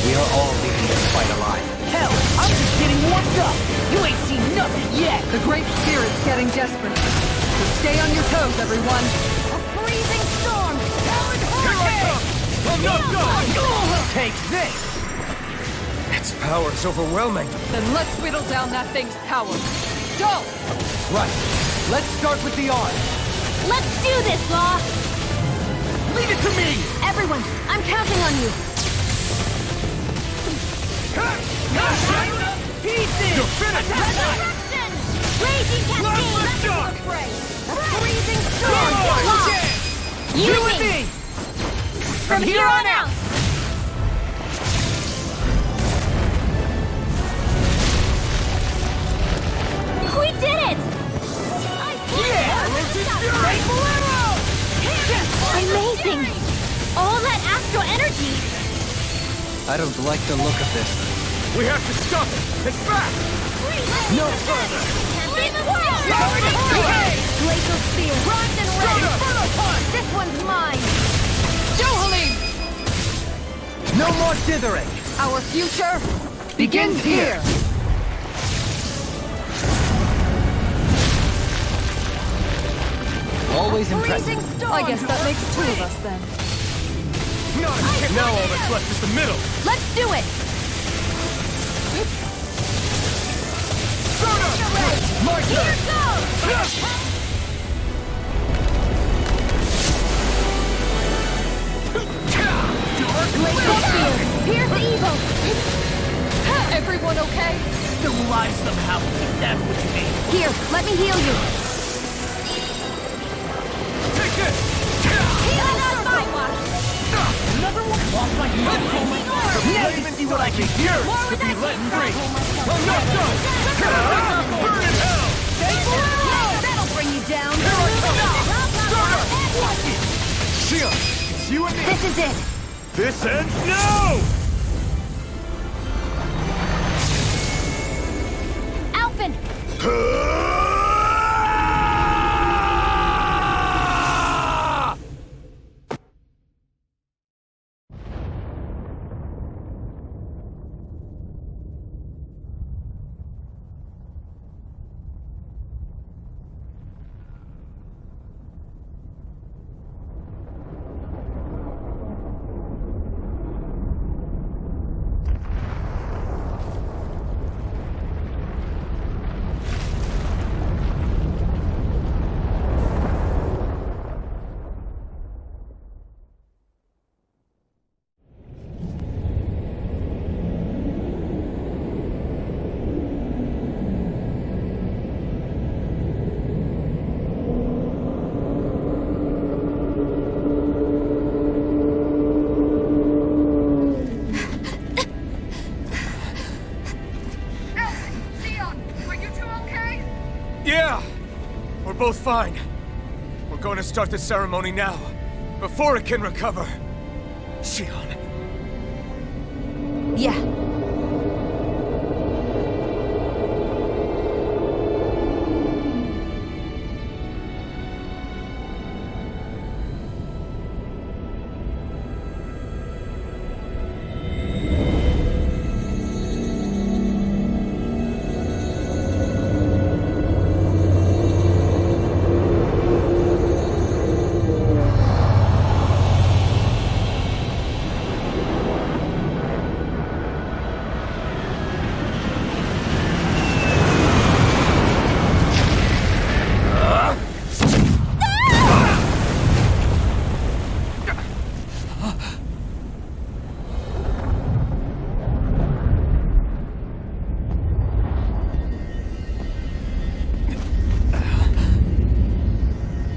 we are all leaving this fight alive. Hell, I'm just getting warmed up. You ain't seen nothing yet. The Great Spirit's getting desperate. So stay on your toes, everyone. A freezing storm! Talon Here I come! I'm not done! Take this! Its power's overwhelming. Then let's whittle down that thing's power. Go! Right. Let's start with the arm. Let's do this, Law! Leave it to me! Everyone, I'm counting on you! Pieces! You're finished! Resurrection! Raging cascade! Let's go! A freezing storm! Law! You and me! From here on out! We did it! Amazing! All that astral energy! I don't like the look of this. We have to stop it! It's back! No further! Leave the world! Glacial spear! Bronze and red! This one's mine! Johalim! No more dithering. Our future begins here! Always Freezing impressive. storm! I guess that makes two of us then. Now all that's left is the middle! Let's do it! Here goes! Glacial spear! Pierce evil! Everyone okay? Still alive somehow, if that's what you mean. Here, let me heal you! Another one? Lost my Now you see what I can do. to be let free. I'm not done. Burn in hell! That'll bring you down. Shion, it's you and me. This is it. This ends now! Alphen! Yeah! We're both fine. We're going to start the ceremony now, before it can recover. Shion. Yeah.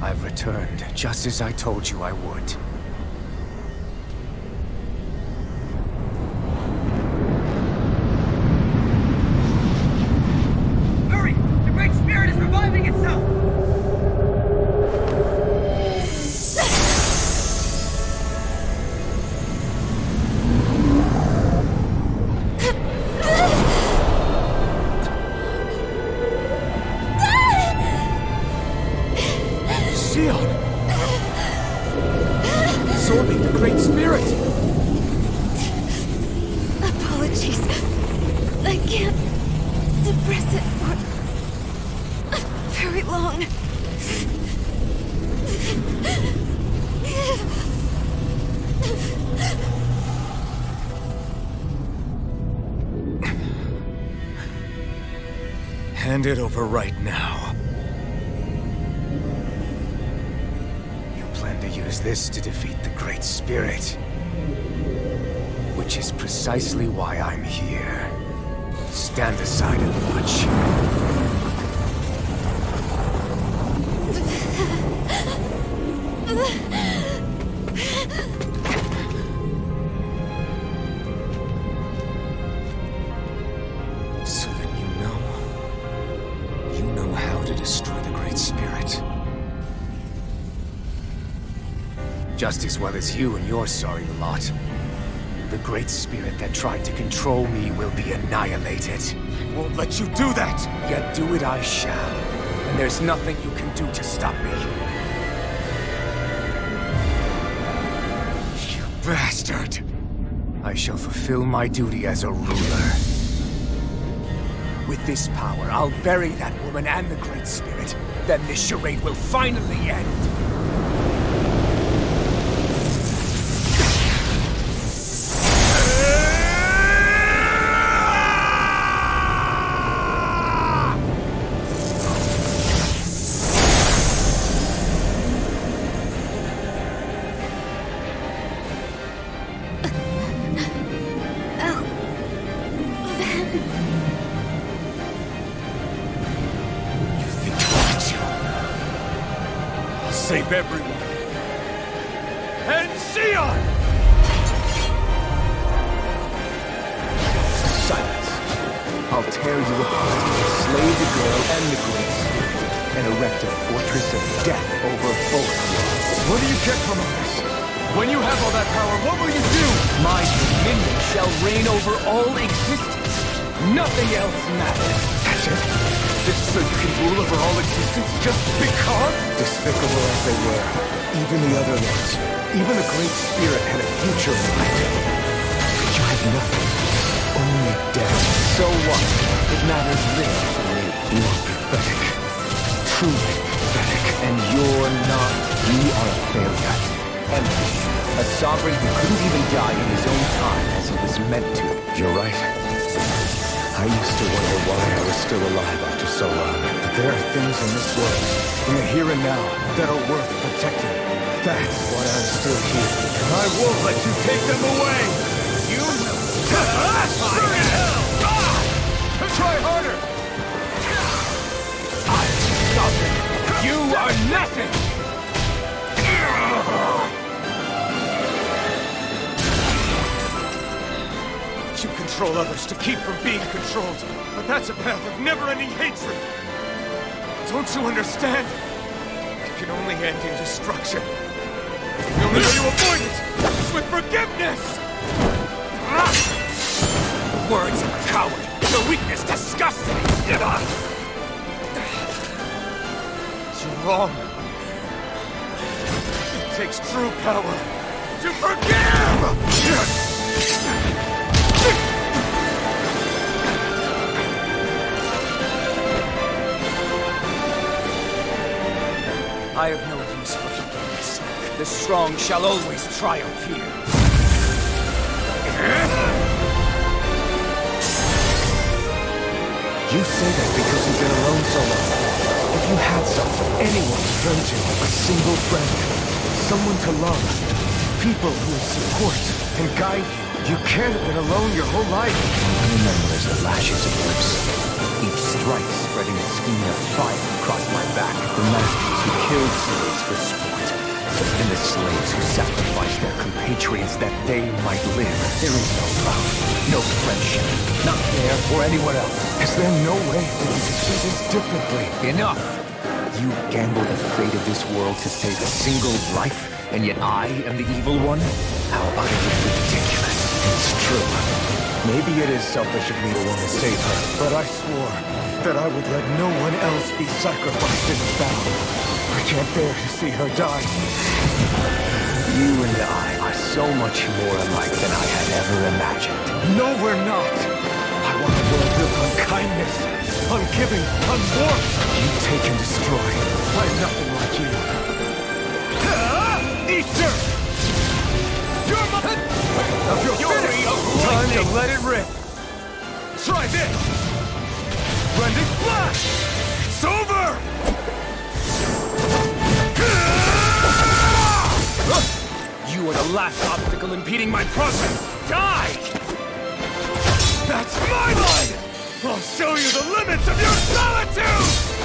I've returned, just as I told you I would. Hurry! The Great Spirit is reviving itself! Shion! Absorbing the Great Spirit! Apologies. I can't suppress it for very long. Hand it over right now. You plan to use this to defeat the Great Spirit. Which is precisely why I'm here. Stand aside and watch. So that you know how to destroy the Great Spirit. Just as well as you and your sorry lot. The Great Spirit that tried to control me will be annihilated. I won't let you do that! Yet do it I shall. And there's nothing you can do to stop me. You bastard! I shall fulfill my duty as a ruler. With this power, I'll bury that woman and the Great Spirit. Then this charade will finally end. Save everyone. and Sion! Silence. I'll tear you apart, slay the girl and the Great Spirit, and erect a fortress of death over both worlds. What do you get from all this? When you have all that power, what will you do? My dominion shall reign over all existence. Nothing else matters. That's it? This is so you can rule over all existence just because? Despicable as they were, even the other lords, even the Great Spirit had a future in mind. But you had nothing. Only death. So what? It matters little to me. You are pathetic. Truly pathetic. And you're not. You are a failure. Empty. A sovereign who couldn't even die in his own time as he was meant to. You're right. I used to wonder why I was still alive after so long. But there are things in this world, in the here and now, that are worth protecting. That's why I'm still here. And I won't let you take them away! You will die! Try harder! I'm sovereign. You are nothing! You control others to keep from being controlled, but that's a path of never-ending hatred. Don't you understand? It can only end in destruction. The only way to avoid it is with forgiveness! The words of a coward. Your weakness disgusts me. You're wrong. It takes true power to forgive! I have no use for forgiveness. The strong shall always triumph here. You say that because you've been alone so long. If you had someone, anyone to turn to, a single friend, someone to love, people who would support and guide you, you can't have been alone your whole life. All I remember is the lashes of whips. Each strike spreading a skein of fire across my back. The masters who killed slaves for sport. And the slaves who sacrificed their compatriots that they might live. There is no love, no friendship, not there or anywhere else. Is there no way that you can see this differently? Enough! You gamble the fate of this world to save a single life, and yet I am the evil one? How utterly ridiculous. It's true. Maybe it is selfish of me to want to save her, but I swore that I would let no one else be sacrificed in this battle. I can't bear to see her die. You and I are so much more alike than I had ever imagined. No, we're not! I want a world built on kindness, on giving, on warmth! You take and destroy. I'm nothing like you. Easter! You're my... Of your fury of time to let it rip! Try this! Rending flash! It's over! You are the last obstacle impeding my progress. Die! That's my line! I'll show you the limits of your solitude!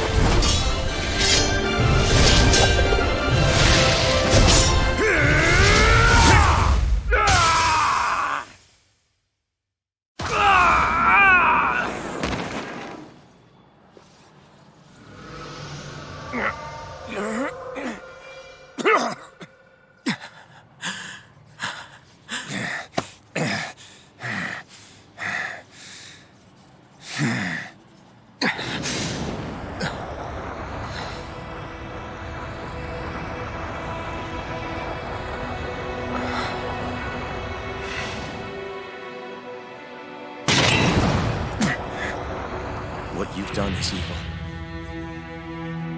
What you've done is evil.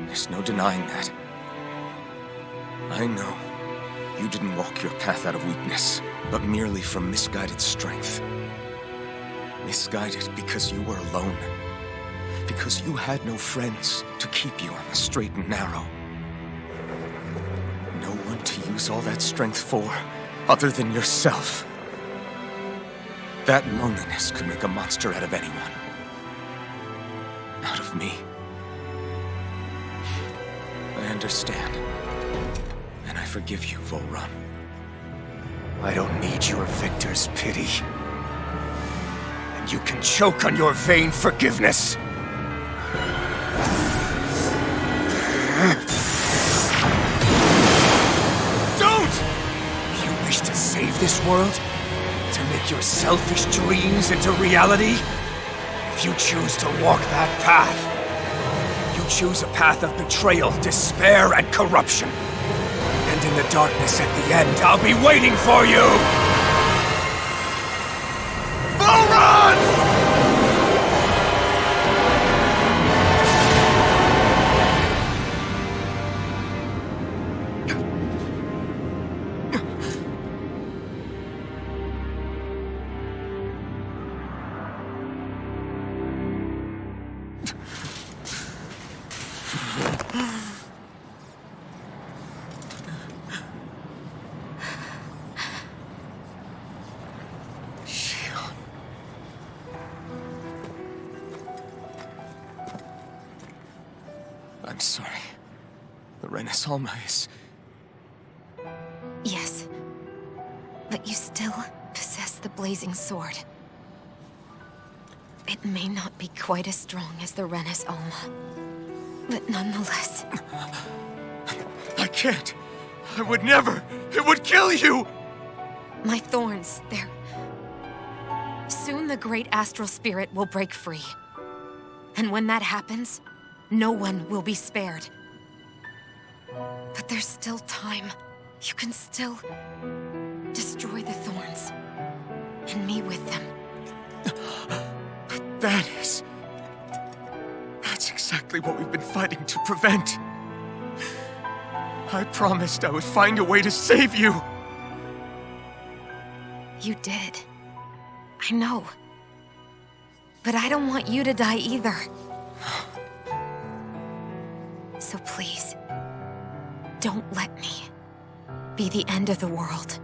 There's no denying that. I know you didn't walk your path out of weakness, but merely from misguided strength. Misguided because you were alone. Because you had no friends to keep you on the straight and narrow. No one to use all that strength for, other than yourself. That loneliness could make a monster out of anyone. Out of me. I understand. And I forgive you, Volron. I don't need your victor's pity. And you can choke on your vain forgiveness. Don't! You wish to save this world? To make your selfish dreams into reality? If you choose to walk that path, you choose a path of betrayal, despair, and corruption. And in the darkness at the end, I'll be waiting for you! Full run! I'm sorry. The Renaissance is... Yes. But you still possess the blazing sword. It may not be quite as strong as the Renaissance, but nonetheless... I can't! I would never! It would kill you! My thorns, they're... Soon the great astral spirit will break free. And when that happens, no one will be spared. But there's still time. You can still destroy the thorns. And me with them. But that's exactly what we've been fighting to prevent. I promised I would find a way to save you. You did. I know. But I don't want you to die either. So please, don't let me be the end of the world.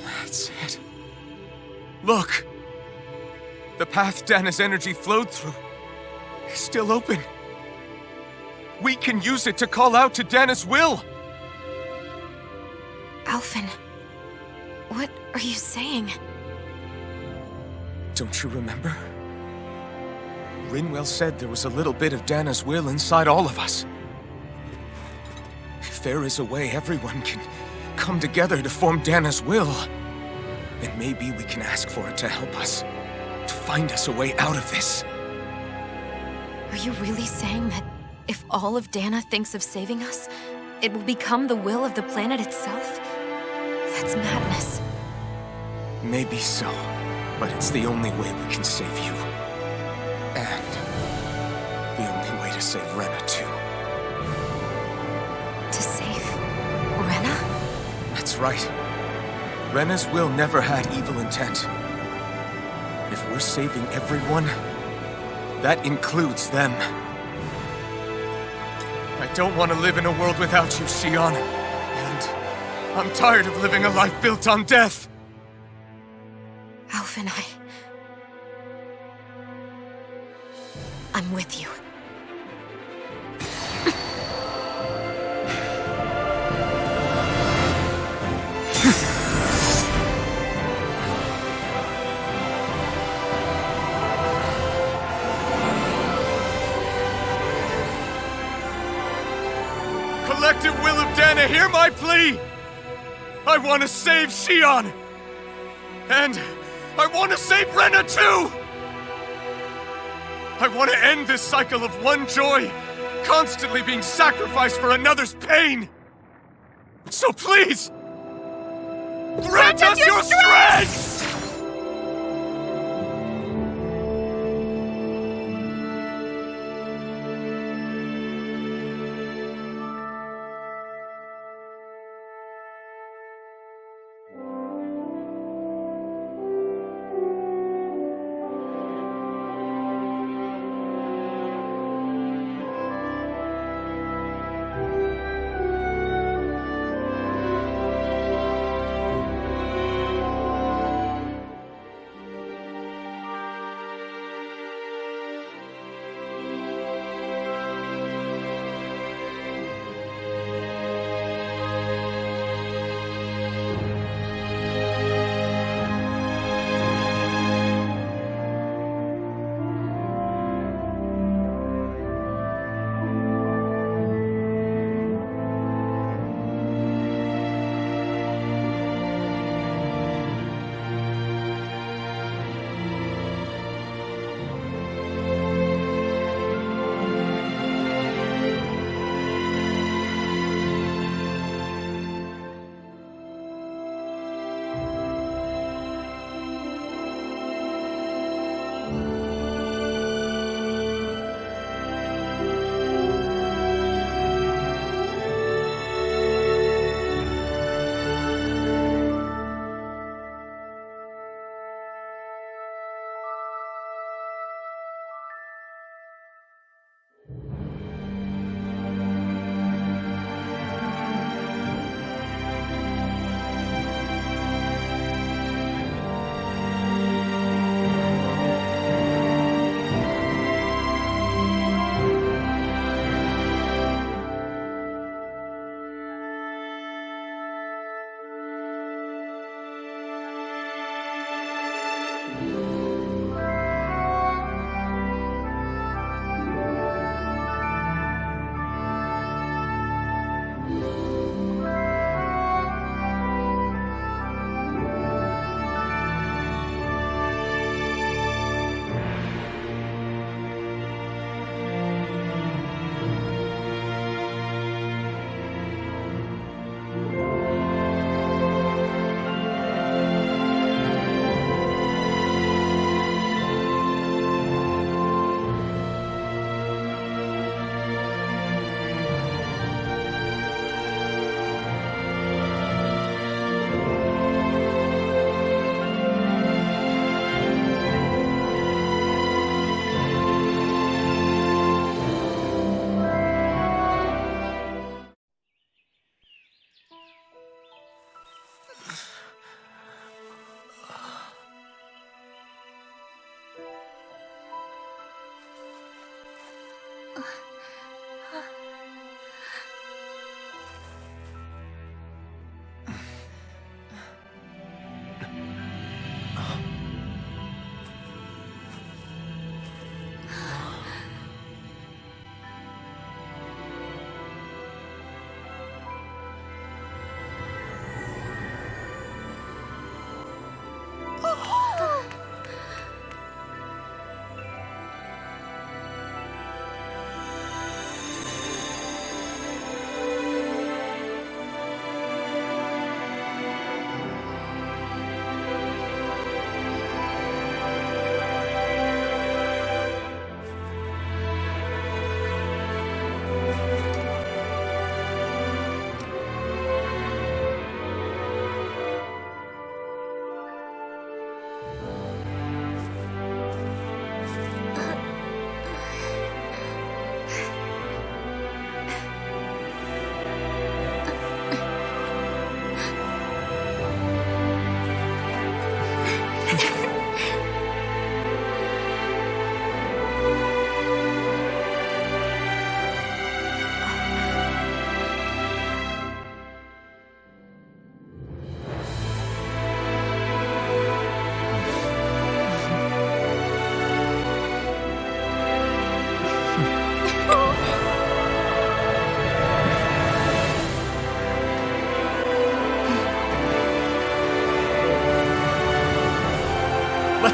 That's it. Look! The path Dana's energy flowed through is still open. We can use it to call out to Dana's will! Alphen, what are you saying? Don't you remember? Rinwell said there was a little bit of Dana's will inside all of us. If there is a way everyone can come together to form Dana's will, then maybe we can ask for it to help us, to find us a way out of this. Are you really saying that if all of Dana thinks of saving us, it will become the will of the planet itself? That's madness. Maybe so, but it's the only way we can save you. And the only way to save Rena, too. To save Rena? That's right. Rena's will never had evil intent. If we're saving everyone, that includes them. I don't want to live in a world without you, Xion. And I'm tired of living a life built on death. Alphen, I'm with you. Collective will of Dana, hear my plea! I want to save Xion! And I want to save Rena too! I want to end this cycle of one joy, constantly being sacrificed for another's pain! So please, grant us your strength!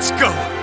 Let's go!